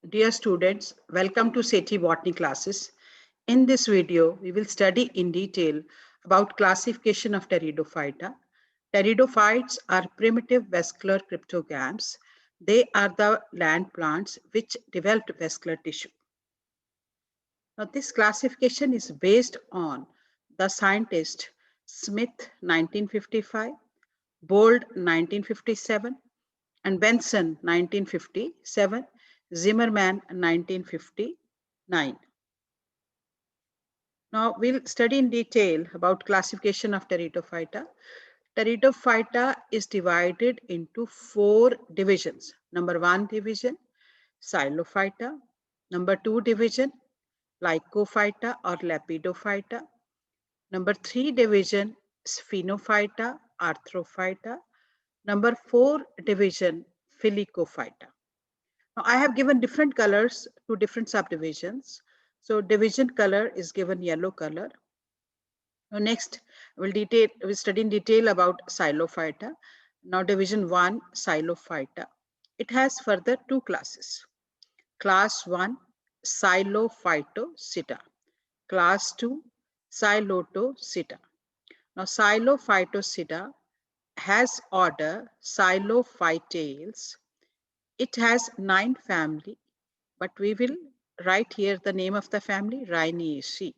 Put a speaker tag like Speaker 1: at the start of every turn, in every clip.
Speaker 1: Dear students, welcome to SETI Botany classes. In this video, we will study in detail about classification of pteridophyta. Pteridophytes are primitive vascular cryptogams. They are the land plants which developed vascular tissue. Now, this classification is based on the scientist Smith 1955, Bold 1957, and Benson 1957, Zimmerman 1959. Now we'll study in detail about classification of Pteridophyta. Pteridophyta is divided into four divisions. Number one division, Xylophyta. Number two division, Lycophyta or Lepidophyta. Number three division, Sphenophyta, Arthrophyta. Number four division, Filicophyta. Now, I have given different colors to different subdivisions. So division color is given yellow color. Now next, we'll study in detail about Xylophyta. Now division 1, Xylophyta. It has further two classes. Class 1, Xylophytosita. Class 2, Xylotosita. Now Xylophytosita has order Xylophytales. It has 9 family, but we will write here the name of the family, Rhinaceae.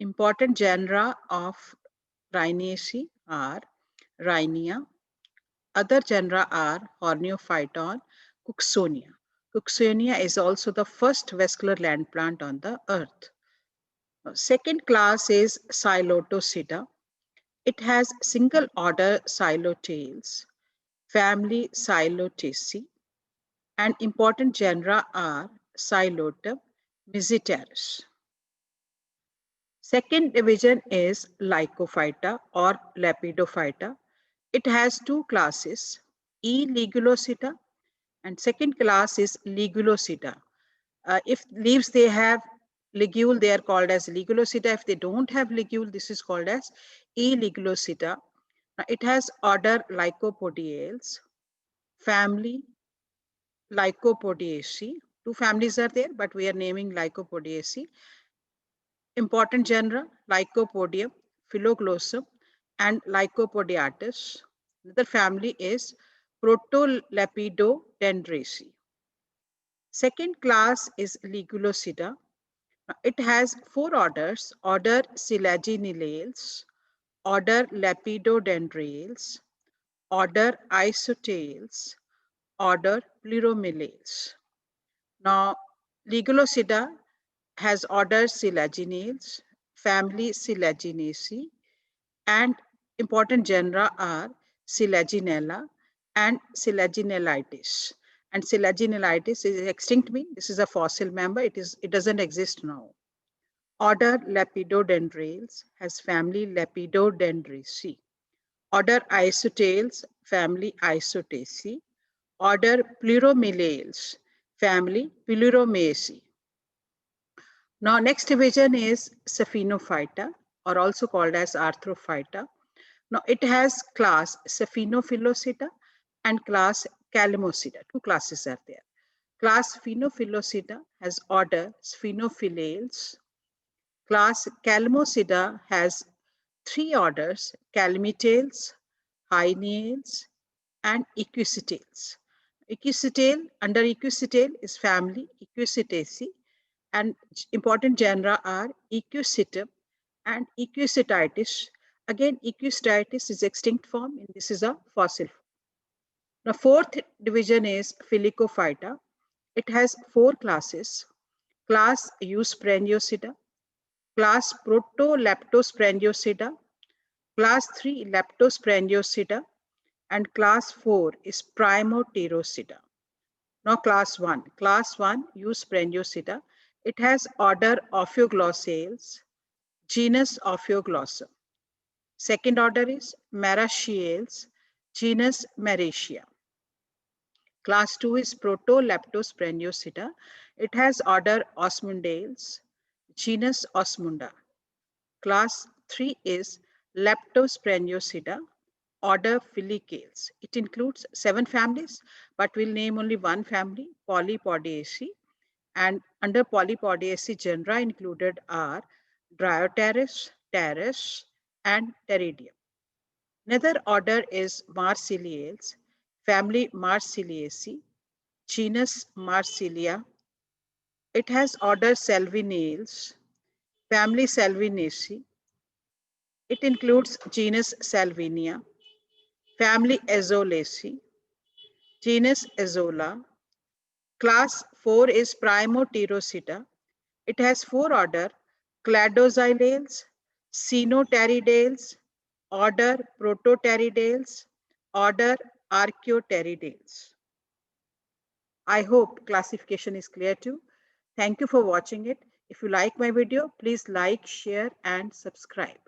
Speaker 1: Important genera of Rhinaceae are Rhinia. Other genera are Horneophyton, Cooksonia. Cooksonia is also the first vascular land plant on the earth. Second class is Xylotosida. It has single order Xylotales, family Xylotaceae, and important genera are Xylotum, Mizitaris. Second division is Lycophyta or Lepidophyta. It has two classes, E. ligulosida and second class is Ligulosida. If leaves they have ligule, they are called as Ligulosida. If they don't have ligule, this is called as E. ligulosida. It has order Lycopodiales, family Lycopodiaceae. Two families are there, but we are naming Lycopodiaceae. Important genera, Lycopodium, Phyloglossum, and Lycopodiatus. Another family is Protolepidodendraceae. Second class is Ligulosida. It has four orders, order Selaginellales, order Lepidodendrales, order Isotales, order Pleuromelales. Now, Ligulosida has order Selaginelles, family Selaginaceae, and important genera are Selaginella and Selaginellitis. And Selaginellitis is extinct mean this is a fossil member. It doesn't exist now. Order Lepidodendrales has family Lepidodendraceae. Order Isotales, family Isotaceae. Order Pleuromelales, family Pleuromaceae. Now, next division is Sphenophyta, or also called as Arthrophyta. Now, it has class Sphenophyllosida and class Calamosida. Two classes are there. Class Sphenophyllosida has order Sphenophyllales. Class Calamosida has three orders, Calamitales, Hyneales, and Equisetails. Under Equisetail is family Equisetaceae, and important genera are Equisetum and Equisetitis. Again, Equisetitis is extinct form and this is a fossil form. The fourth division is Filicophyta. It has four classes. Class Euspreniosida, class Protoleptospreniosida, class 3 Leptospreniosida, and class 4 is Primopterosida. Now class 1. Class 1 Euspreniosida. It has order Ophioglosales, genus Ophioglossum. Second order is Maraceales, genus Maracia. Class 2 is Protoleptospreniosida. It has order Osmundales, genus Osmunda. Class 3 is Leptospreniosida, order Filicales. It includes 7 families, but we'll name only one family, Polypodiaceae. And under Polypodiaceae, genera included are Dryoteris, Pteris, and Pteridium. Another order is Marsilales, family Marsiliaceae, genus Marsilia. It has order Salviniales, family Salvinaceae. It includes genus Salvinia, family Azolaceae, genus Azola. Class 4 is Primopterosida. It has four order Cladoxylales, Cynopteridales, order Protopteridales, order Archaeopteridales. I hope classification is clear too. Thank you for watching it. If you like my video, please like, share, and subscribe.